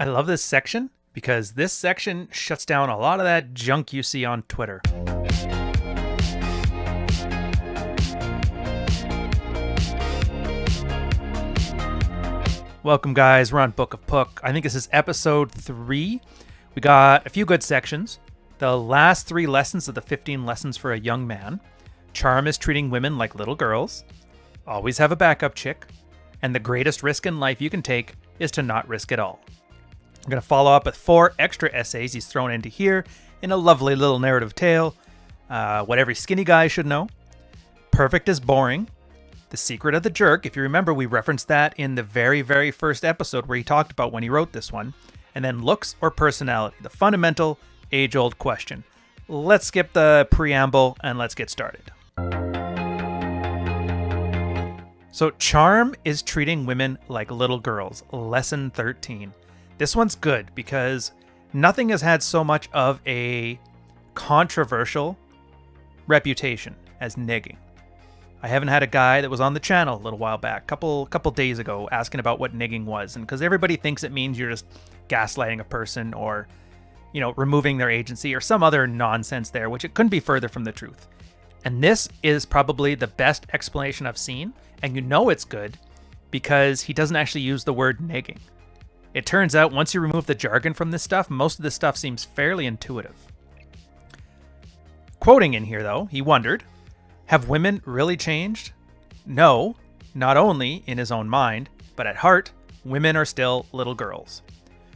I love this section because this section shuts down a lot of that junk you see on Twitter. Welcome, guys. We're on Book of Pook. I think this is episode 3. We got a few good sections. The last 3 lessons of the 15 lessons for a young man. Charm is treating women like little girls. Always have a backup chick. And the greatest risk in life you can take is to not risk it all. I'm going to follow up with 4 extra essays he's thrown into here in a lovely little narrative tale. What every skinny guy should know. Perfect is boring. The secret of the jerk. If you remember, we referenced that in the very, very first episode where he talked about when he wrote this one. And then looks or personality. The fundamental, age-old question. Let's skip the preamble and let's get started. So charm is treating women like little girls. Lesson 13. This one's good because nothing has had so much of a controversial reputation as negging. I haven't had a guy that was on the channel a little while back, couple days ago, asking about what negging was, and because everybody thinks it means you're just gaslighting a person or, removing their agency or some other nonsense there, which it couldn't be further from the truth. And this is probably the best explanation I've seen, and it's good because he doesn't actually use the word negging. It turns out once you remove the jargon from this stuff, most of this stuff seems fairly intuitive. Quoting in here, though, he wondered, have women really changed? No, not only in his own mind, but at heart, women are still little girls.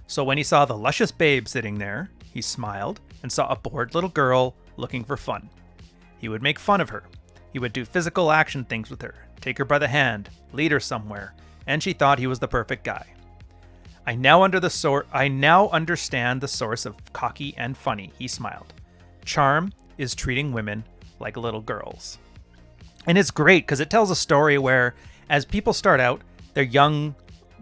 So when he saw the luscious babe sitting there, he smiled and saw a bored little girl looking for fun. He would make fun of her. He would do physical action things with her, take her by the hand, lead her somewhere, and she thought he was the perfect guy. I now understand the source of cocky and funny, he smiled. Charm is treating women like little girls. And it's great because it tells a story where, as people start out, they're young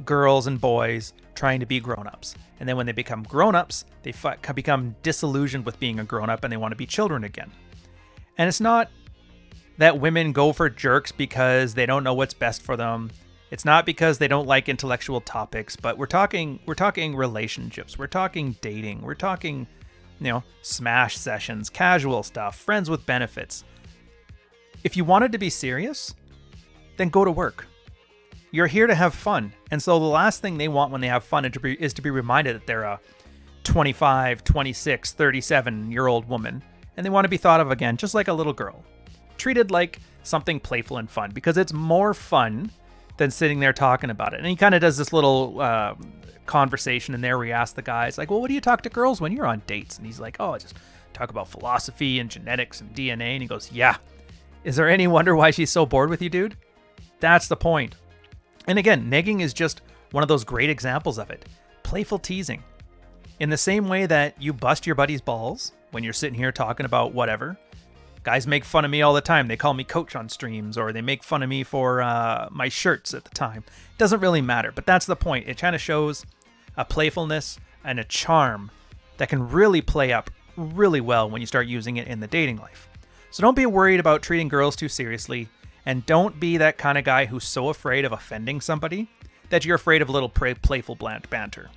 girls and boys trying to be grown-ups. And then when they become grown-ups, they become disillusioned with being a grown-up and they want to be children again. And it's not that women go for jerks because they don't know what's best for them. It's not because they don't like intellectual topics, but we're talking relationships. We're talking dating. We're talking, smash sessions, casual stuff, friends with benefits. If you wanted to be serious, then go to work. You're here to have fun. And so the last thing they want when they have fun is to be reminded that they're a 25, 26, 37-year-old woman. And they want to be thought of again, just like a little girl. Treated like something playful and fun, because it's more fun than sitting there talking about it. And he kind of does this little conversation in there where he asks the guys, like, well, what do you talk to girls when you're on dates? And he's like, oh, I just talk about philosophy and genetics and DNA. And he goes, yeah. Is there any wonder why she's so bored with you, dude? That's the point. And again, negging is just one of those great examples of it. Playful teasing. In the same way that you bust your buddy's balls when you're sitting here talking about whatever. Guys make fun of me all the time. They call me coach on streams, or they make fun of me for my shirts at the time. It doesn't really matter, but that's the point. It kind of shows a playfulness and a charm that can really play up really well when you start using it in the dating life. So don't be worried about treating girls too seriously, and don't be that kind of guy who's so afraid of offending somebody that you're afraid of a little playful banter.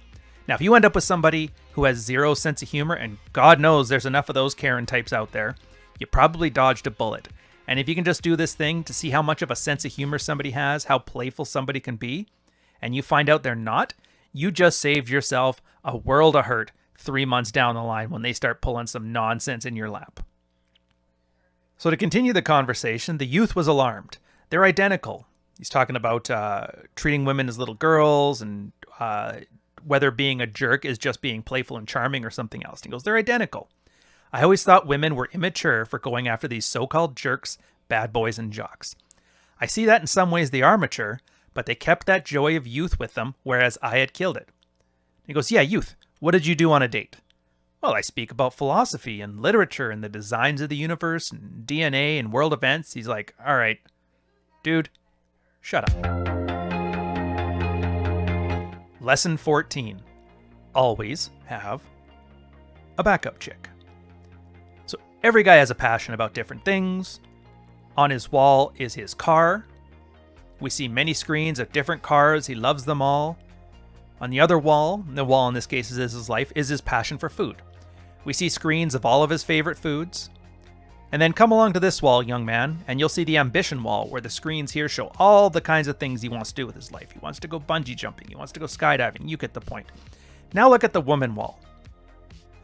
Now, if you end up with somebody who has zero sense of humor, and God knows there's enough of those Karen types out there, you probably dodged a bullet. And if you can just do this thing to see how much of a sense of humor somebody has, how playful somebody can be, and you find out they're not, you just saved yourself a world of hurt 3 months down the line when they start pulling some nonsense in your lap. So to continue the conversation, the youth was alarmed. They're identical. He's talking about treating women as little girls and whether being a jerk is just being playful and charming or something else. He goes, they're identical. I always thought women were immature for going after these so-called jerks, bad boys, and jocks. I see that in some ways they are mature, but they kept that joy of youth with them, whereas I had killed it. He goes, yeah, youth. What did you do on a date? Well, I speak about philosophy and literature and the designs of the universe and DNA and world events. He's like, all right, dude, shut up. Lesson 14. Always have a backup chick. So every guy has a passion about different things. On his wall is his car. We see many screens of different cars. He loves them all. On the other wall, the wall in this case is his life, is his passion for food. We see screens of all of his favorite foods. And then come along to this wall, young man, and you'll see the ambition wall, where the screens here show all the kinds of things he wants to do with his life. He wants to go bungee jumping. He wants to go skydiving. You get the point. Now look at the woman wall.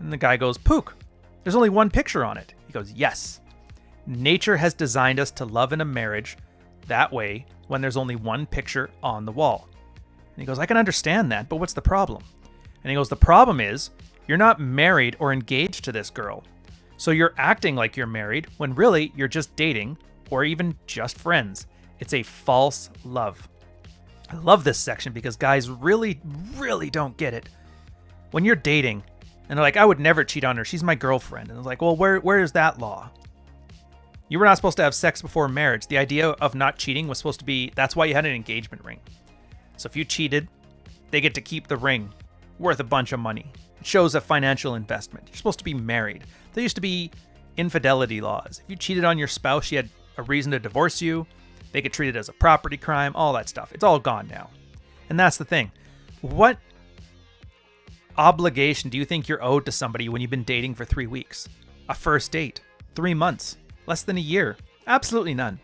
And the guy goes, Pook, there's only one picture on it. He goes, yes. Nature has designed us to love in a marriage that way when there's only one picture on the wall. And he goes, I can understand that, but what's the problem? And he goes, the problem is you're not married or engaged to this girl. So you're acting like you're married when really you're just dating or even just friends. It's a false love. I love this section because guys really, really don't get it. When you're dating and they're like, I would never cheat on her. She's my girlfriend. And it's like, well, where is that law? You were not supposed to have sex before marriage. The idea of not cheating was supposed to be, that's why you had an engagement ring. So if you cheated, they get to keep the ring worth a bunch of money. It shows a financial investment. You're supposed to be married. There used to be infidelity laws. If you cheated on your spouse, she had a reason to divorce you. They get treated as a property crime, all that stuff. It's all gone now. And that's the thing. What obligation do you think you're owed to somebody when you've been dating for 3 weeks? A first date? 3 months? Less than a year? Absolutely none.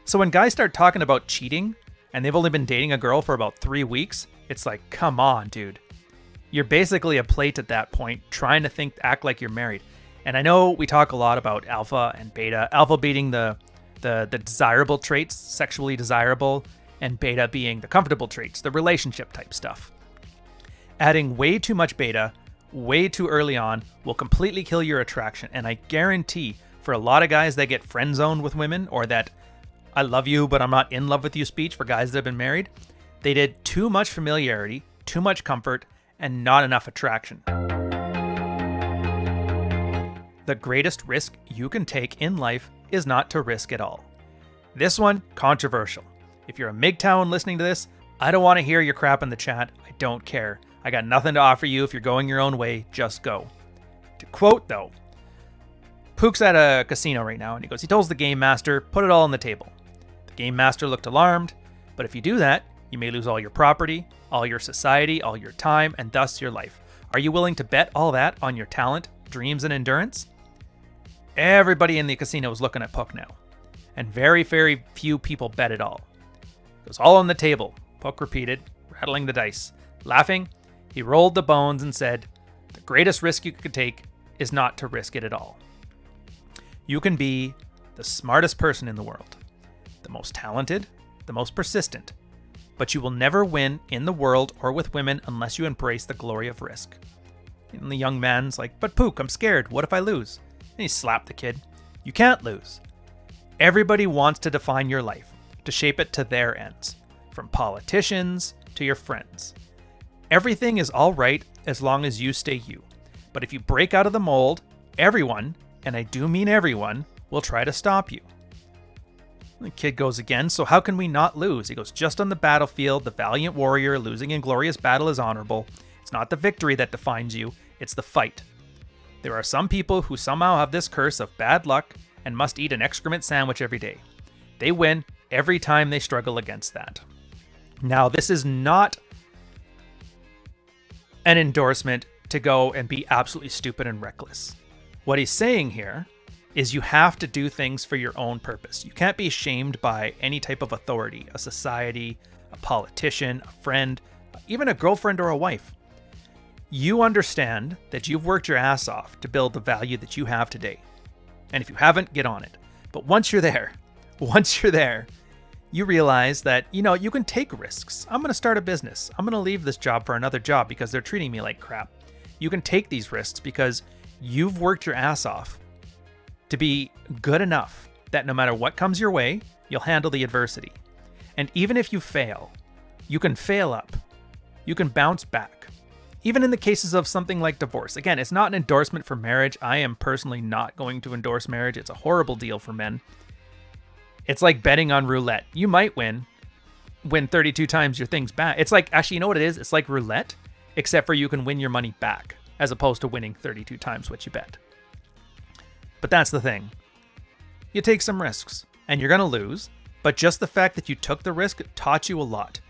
So when guys start talking about cheating and they've only been dating a girl for about 3 weeks, it's like, come on, dude. You're basically a plate at that point, trying to act like you're married. And I know we talk a lot about alpha and beta. Alpha being the desirable traits, sexually desirable, and beta being the comfortable traits, the relationship type stuff. Adding way too much beta way too early on will completely kill your attraction. And I guarantee for a lot of guys that get friend zoned with women, or that I love you but I'm not in love with you speech for guys that have been married, they did too much familiarity, too much comfort, and not enough attraction. The greatest risk you can take in life is not to risk at all. This one, controversial. If you're a MGTOW listening to this, I don't want to hear your crap in the chat. I don't care. I got nothing to offer you. If you're going your own way, just go. To quote though, Pook's at a casino right now and he goes, he tells the game master, put it all on the table. The game master looked alarmed, but if you do that, you may lose all your property, all your society, all your time, and thus your life. Are you willing to bet all that on your talent, dreams, and endurance? Everybody in the casino was looking at Pook now, and very, very few people bet it all. It was all on the table, Pook repeated, rattling the dice. Laughing, he rolled the bones and said, the greatest risk you could take is not to risk it at all. You can be the smartest person in the world, the most talented, the most persistent, but you will never win in the world or with women unless you embrace the glory of risk. And the young man's like, but Pook, I'm scared. What if I lose? And he slapped the kid. You can't lose. Everybody wants to define your life, to shape it to their ends, from politicians to your friends. Everything is all right as long as you stay you. But if you break out of the mold, everyone, and I do mean everyone, will try to stop you. The kid goes again, so how can we not lose? He goes, just on the battlefield, the valiant warrior losing in glorious battle is honorable. It's not the victory that defines you, it's the fight. There are some people who somehow have this curse of bad luck and must eat an excrement sandwich every day. They win every time they struggle against that. Now, this is not an endorsement to go and be absolutely stupid and reckless. What he's saying here is you have to do things for your own purpose. You can't be shamed by any type of authority, a society, a politician, a friend, even a girlfriend or a wife. You understand that you've worked your ass off to build the value that you have today. And if you haven't, get on it. But once you're there, you realize that, you can take risks. I'm going to start a business. I'm going to leave this job for another job because they're treating me like crap. You can take these risks because you've worked your ass off to be good enough that no matter what comes your way, you'll handle the adversity. And even if you fail, you can fail up. You can bounce back. Even in the cases of something like divorce. Again, it's not an endorsement for marriage. I am personally not going to endorse marriage. It's a horrible deal for men. It's like betting on roulette. You might win 32 times your thing's back. It's like, actually, you know what it is? It's like roulette, except for you can win your money back, as opposed to winning 32 times what you bet. But that's the thing. You take some risks, and you're going to lose, but just the fact that you took the risk taught you a lot.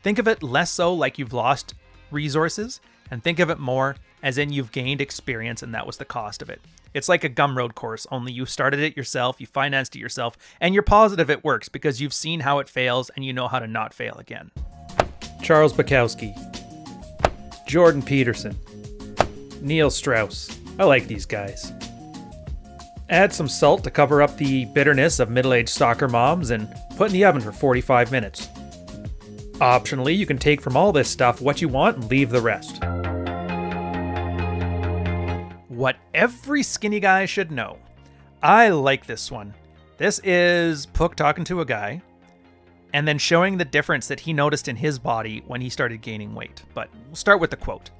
Think of it less so like you've lost resources and think of it more as in you've gained experience and that was the cost of it. It's like a Gumroad course, only you started it yourself, you financed it yourself, and you're positive it works because you've seen how it fails and you know how to not fail again. Charles Bukowski, Jordan Peterson, Neil Strauss. I like these guys. Add some salt to cover up the bitterness of middle-aged soccer moms and put in the oven for 45 minutes. Optionally, you can take from all this stuff what you want and leave the rest. What every skinny guy should know. I like this one. This is Pook talking to a guy and then showing the difference that he noticed in his body when he started gaining weight. But we'll start with the quote.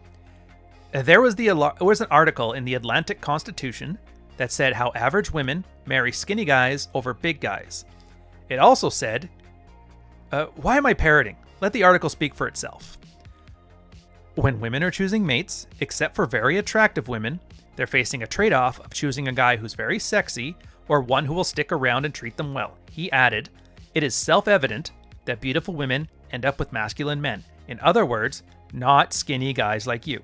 There was an article in the Atlantic Constitution that said how average women marry skinny guys over big guys. It also said, why am I parroting? Let the article speak for itself. When women are choosing mates, except for very attractive women, they're facing a trade-off of choosing a guy who's very sexy or one who will stick around and treat them well. He added, it is self-evident that beautiful women end up with masculine men. In other words, not skinny guys like you.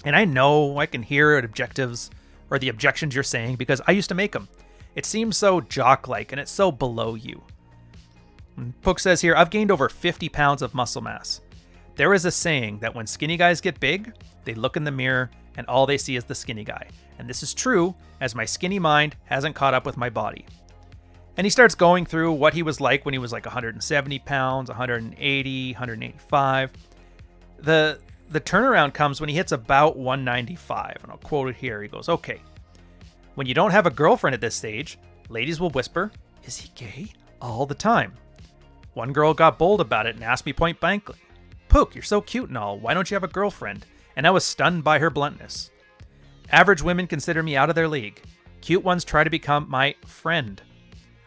And I know I can hear objectives or the objections you're saying because I used to make them. It seems so jock-like and it's so below you. Pook says here, I've gained over 50 pounds of muscle mass. There is a saying that when skinny guys get big, they look in the mirror and all they see is the skinny guy. And this is true as my skinny mind hasn't caught up with my body. And he starts going through what he was like when he was like 170 pounds, 180, 185. The turnaround comes when he hits about 195. And I'll quote it here. He goes, okay, when you don't have a girlfriend at this stage, ladies will whisper, is he gay? All the time. One girl got bold about it and asked me point blankly, Pook, you're so cute and all. Why don't you have a girlfriend? And I was stunned by her bluntness. Average women consider me out of their league. Cute ones try to become my friend.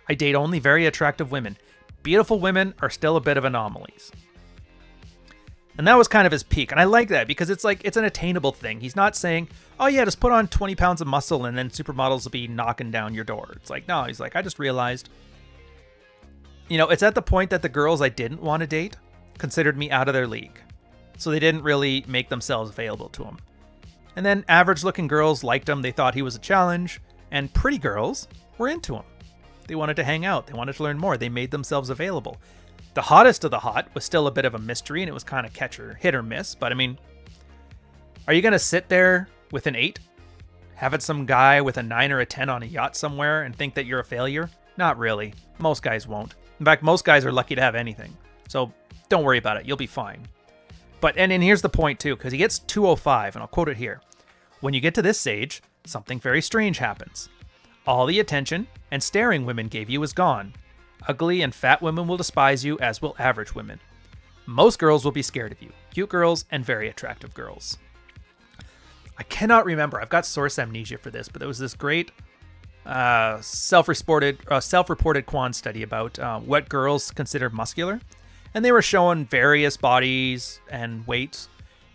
I date only very attractive women. Beautiful women are still a bit of anomalies. And that was kind of his peak. And I like that because it's like, it's an attainable thing. He's not saying, oh yeah, just put on 20 pounds of muscle and then supermodels will be knocking down your door. It's like, no, he's like, I just realized, it's at the point that the girls I didn't want to date considered me out of their league. So they didn't really make themselves available to him. And then average looking girls liked him. They thought he was a challenge. And pretty girls were into him. They wanted to hang out. They wanted to learn more. They made themselves available. The hottest of the hot was still a bit of a mystery and it was kind of hit or miss. But I mean, are you going to sit there with an 8, having some guy with a 9 or a 10 on a yacht somewhere and think that you're a failure? Not really. Most guys won't. In fact, most guys are lucky to have anything. So don't worry about it. You'll be fine. But, and here's the point too, because he gets 205, and I'll quote it here. When you get to this stage, something very strange happens. All the attention and staring women gave you is gone. Ugly and fat women will despise you, as will average women. Most girls will be scared of you. Cute girls and very attractive girls. I cannot remember. I've got source amnesia for this, but there was this great self-reported Quan study about what girls consider muscular. And they were showing various bodies and weights.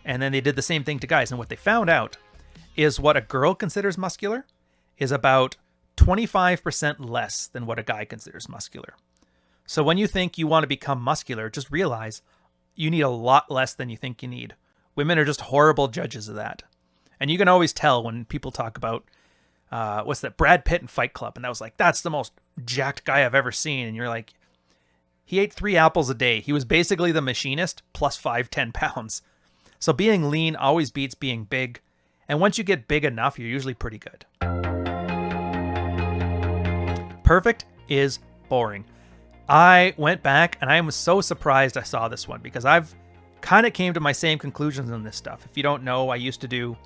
And then they did the same thing to guys. And what they found out is what a girl considers muscular is about 25% less than what a guy considers muscular. So when you think you want to become muscular, just realize you need a lot less than you think you need. Women are just horrible judges of that. And you can always tell when people talk about, what's that, Brad Pitt in Fight Club. And that was like, that's the most jacked guy I've ever seen. And you're like, he ate 3 apples a day. He was basically the machinist plus 5-10 pounds. So being lean always beats being big. And once you get big enough, you're usually pretty good. Perfect is boring. I went back and I was so surprised I saw this one because I've kind of came to my same conclusions on this stuff. If you don't know, I used to do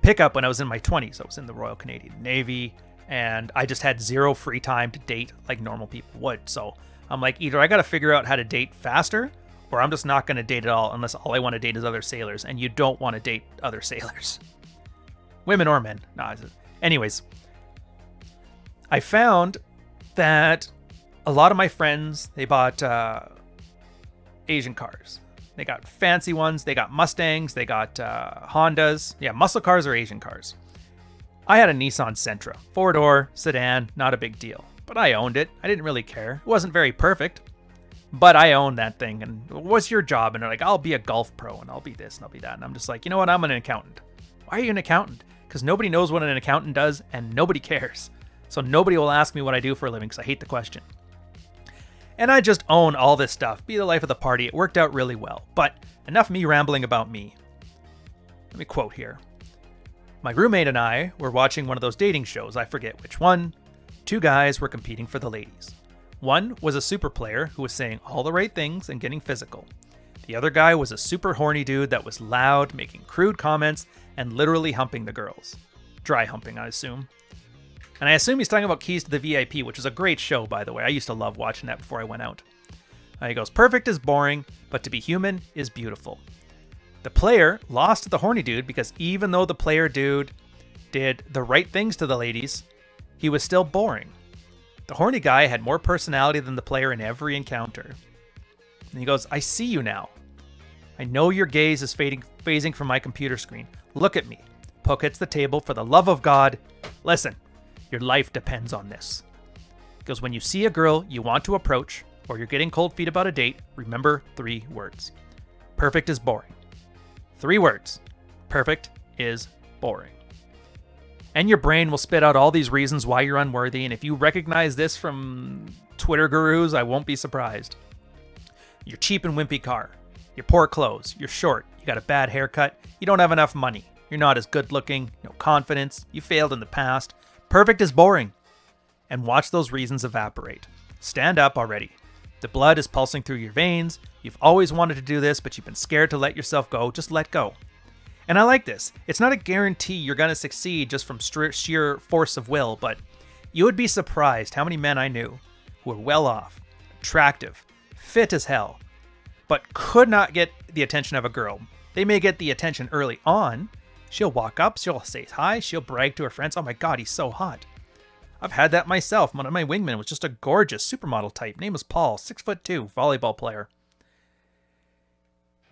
pickup when I was in my 20s. I was in the Royal Canadian Navy and I just had zero free time to date like normal people would. So I'm like, either I got to figure out how to date faster or I'm just not going to date at all unless all I want to date is other sailors. And you don't want to date other sailors. Women or men. No, anyways, I found that a lot of my friends, they bought Asian cars. They got fancy ones. They got Mustangs. They got Hondas. Yeah, muscle cars or Asian cars. I had a Nissan Sentra. 4-door, sedan, not a big deal. But I owned it. I didn't really care. It wasn't very perfect. But I own that thing. And what's your job? And they're like, I'll be a golf pro and I'll be this and I'll be that. And I'm just like, you know what? I'm an accountant. Why are you an accountant? Because nobody knows what an accountant does and nobody cares. So nobody will ask me what I do for a living because I hate the question. And I just own all this stuff. Be the life of the party. It worked out really well. But enough me rambling about me. Let me quote here. My roommate and I were watching one of those dating shows. I forget which one. Two guys were competing for the ladies. One was a super player who was saying all the right things and getting physical. The other guy was a super horny dude that was loud, making crude comments, and literally humping the girls. Dry humping, I assume. And I assume he's talking about Keys to the VIP, which is a great show, by the way. I used to love watching that before I went out. He goes, perfect is boring, but to be human is beautiful. The player lost to the horny dude because even though the player dude did the right things to the ladies, he was still boring. The horny guy had more personality than the player in every encounter. And he goes, I see you now. I know your gaze is phasing from my computer screen. Look at me. Pook hits the table. For the love of God, listen, your life depends on this. Because when you see a girl you want to approach, or you're getting cold feet about a date, remember 3 words. Perfect is boring. 3 words. Perfect is boring. And your brain will spit out all these reasons why you're unworthy, and if you recognize this from Twitter gurus, I won't be surprised. Your cheap and wimpy car. Your poor clothes. You're short. You got a bad haircut. You don't have enough money. You're not as good looking. No confidence. You failed in the past. Perfect is boring. And watch those reasons evaporate. Stand up already. The blood is pulsing through your veins. You've always wanted to do this, but you've been scared to let yourself go. Just let go. And I like this. It's not a guarantee you're going to succeed just from sheer force of will, but you would be surprised how many men I knew who were well off, attractive, fit as hell, but could not get the attention of a girl. They may get the attention early on. She'll walk up, she'll say hi, she'll brag to her friends, oh my God, he's so hot. I've had that myself. One of my wingmen was just a gorgeous supermodel type. Name was Paul, 6'2", volleyball player.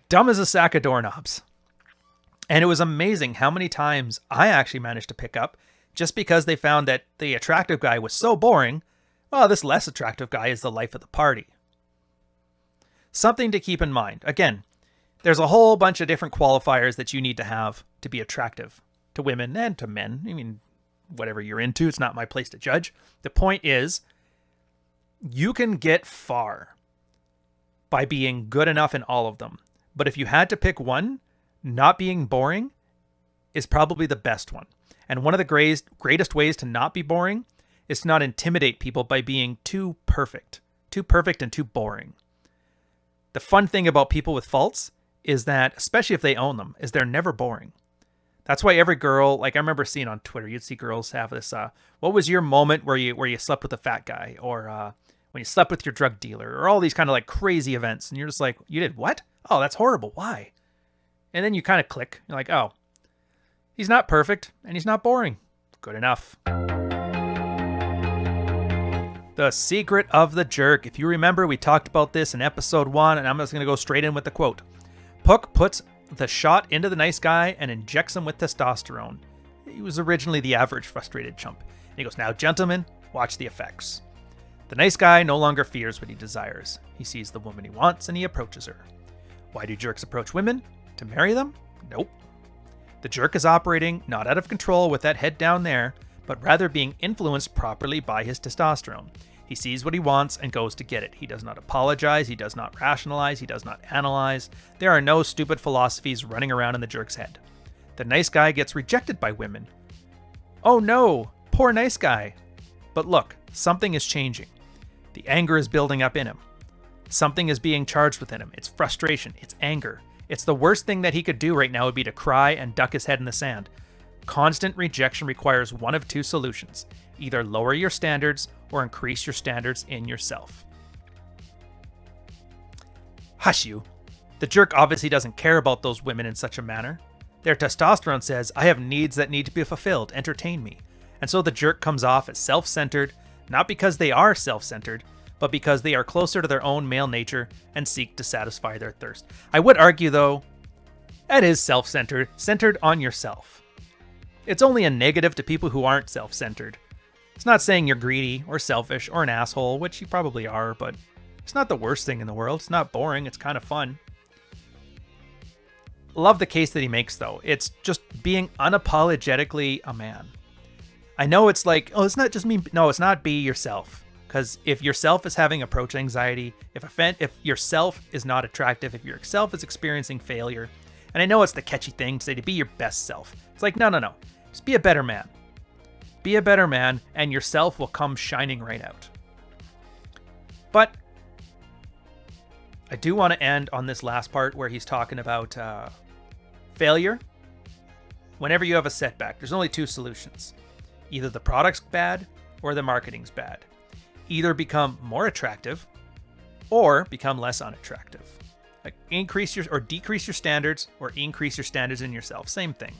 Dumb as a sack of doorknobs. And it was amazing how many times I actually managed to pick up just because they found that the attractive guy was so boring. Well, this less attractive guy is the life of the party. Something to keep in mind. Again, there's a whole bunch of different qualifiers that you need to have to be attractive to women and to men. I mean, whatever you're into, it's not my place to judge. The point is, you can get far by being good enough in all of them. But if you had to pick one, not being boring is probably the best one. And one of the greatest ways to not be boring is to not intimidate people by being too perfect and too boring. The fun thing about people with faults is that, especially if they own them, is they're never boring. That's why every girl, like I remember seeing on Twitter, you'd see girls have this, what was your moment where you slept with a fat guy, or when you slept with your drug dealer, or all these kind of like crazy events. And you're just like, you did what? Oh, that's horrible. Why? And then you kind of click. You're like, oh, he's not perfect and he's not boring. Good enough. The secret of the jerk. If you remember, we talked about this in episode 1, and I'm just going to go straight in with the quote. Pook puts the shot into the nice guy and injects him with testosterone. He was originally the average frustrated chump. And he goes, now, gentlemen, watch the effects. The nice guy no longer fears what he desires. He sees the woman he wants and he approaches her. Why do jerks approach women? To marry them? Nope. The jerk is operating not out of control with that head down there, but rather being influenced properly by his testosterone. He sees what he wants and goes to get it. He does not apologize. He does not rationalize. He does not analyze. There are no stupid philosophies running around in the jerk's head. The nice guy gets rejected by women. Oh no, poor nice guy. But look, something is changing. The anger is building up in him. Something is being charged within him. It's frustration. It's anger. It's the worst thing that he could do right now would be to cry and duck his head in the sand. Constant rejection requires one of 2 solutions. Either lower your standards or increase your standards in yourself. Hush you. The jerk obviously doesn't care about those women in such a manner. Their testosterone says, I have needs that need to be fulfilled. Entertain me. And so the jerk comes off as self-centered, not because they are self-centered, but because they are closer to their own male nature and seek to satisfy their thirst. I would argue, though, that is self-centered, centered on yourself. It's only a negative to people who aren't self-centered. It's not saying you're greedy or selfish or an asshole, which you probably are, but It's not the worst thing in the world. It's not boring. It's kind of fun. Love the case that he makes, though. It's just being unapologetically a man. I know it's like, oh, it's not just me. No, it's not. Be yourself. Because if yourself is having approach anxiety, if yourself is not attractive, if yourself is experiencing failure, and I know it's the catchy thing to say to be your best self. It's like, no. Just be a better man. Be a better man, and yourself will come shining right out. But I do want to end on this last part where he's talking about failure. Whenever you have a setback, there's only two solutions. Either the product's bad or the marketing's bad. Either become more attractive or become less unattractive. Like increase your or decrease your standards or increase your standards in yourself. Same thing.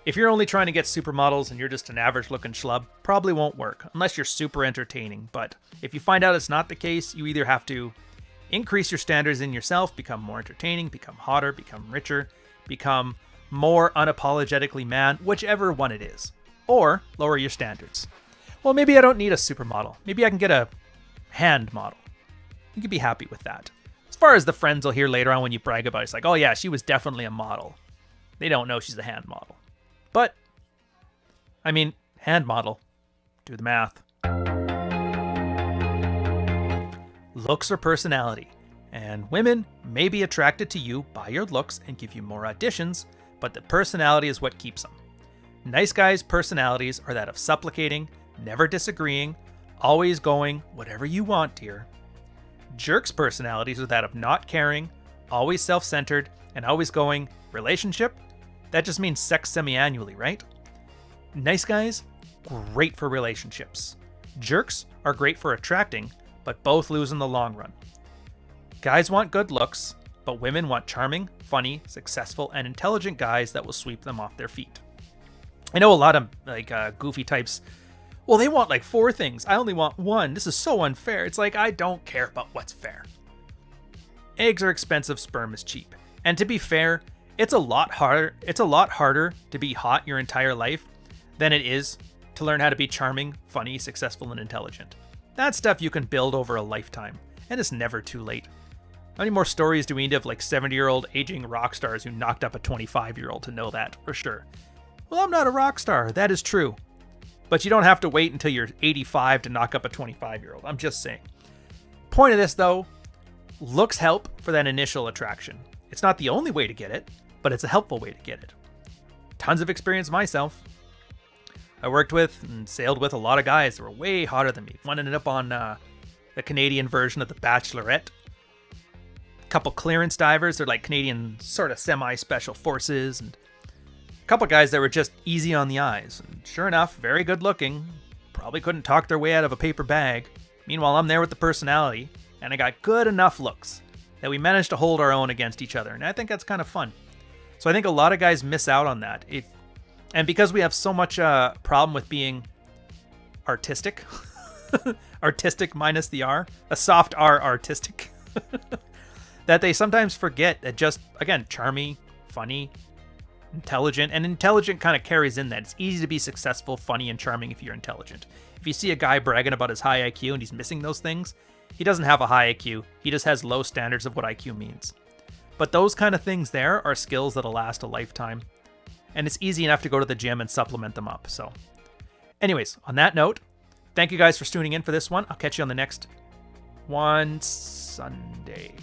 If you're only trying to get supermodels and you're just an average looking schlub, probably won't work unless you're super entertaining. But if you find out it's not the case, you either have to increase your standards in yourself, become more entertaining, become hotter, become richer, become more unapologetically man, whichever one it is, or lower your standards. Well, maybe I don't need a supermodel. Maybe I can get a hand model. You can be happy with that. As far as the friends will hear later on when you brag about it, it's like, oh yeah, she was definitely a model. They don't know she's a hand model. But, I mean, hand model. Do the math. Looks or personality. And women may be attracted to you by your looks and give you more auditions, but the personality is what keeps them. Nice guys' personalities are that of supplicating, never disagreeing, always going, whatever you want, dear. Jerks' personalities are that of not caring, always self-centered, and always going, relationship? That just means sex semi-annually, right? Nice guys, great for relationships. Jerks are great for attracting, but both lose in the long run. Guys want good looks, but women want charming, funny, successful, and intelligent guys that will sweep them off their feet. I know a lot of goofy types, well, they want like 4 things. I only want 1. This is so unfair. It's like, I don't care about what's fair. Eggs are expensive, sperm is cheap. And to be fair, it's a lot harder to be hot your entire life than it is to learn how to be charming, funny, successful, and intelligent. That's stuff you can build over a lifetime, and it's never too late. How many more stories do we need of like 70-year-old aging rock stars who knocked up a 25-year-old to know that for sure? Well, I'm not a rock star. That is true. But you don't have to wait until you're 85 to knock up a 25-year-old. I'm just saying. Point of this, though, looks help for that initial attraction. It's not the only way to get it, but it's a helpful way to get it. Tons of experience myself. I worked with and sailed with a lot of guys that were way hotter than me. One ended up on the Canadian version of The Bachelorette. A couple clearance divers. They're like Canadian sort of semi-special forces. And a couple guys that were just easy on the eyes. And sure enough, very good looking. Probably couldn't talk their way out of a paper bag. Meanwhile, I'm there with the personality. And I got good enough looks that we managed to hold our own against each other. And I think that's kind of fun. So I think a lot of guys miss out on that. And because we have so much problem with being artistic, artistic minus the R, a soft R artistic, that they sometimes forget that just, again, charming, funny, intelligent, and intelligent kind of carries in that. It's easy to be successful, funny, and charming if you're intelligent. If you see a guy bragging about his high IQ and he's missing those things, he doesn't have a high IQ. He just has low standards of what IQ means. But those kind of things there are skills that'll last a lifetime. And it's easy enough to go to the gym and supplement them up. So anyways, on that note, thank you guys for tuning in for this one. I'll catch you on the next one Sunday.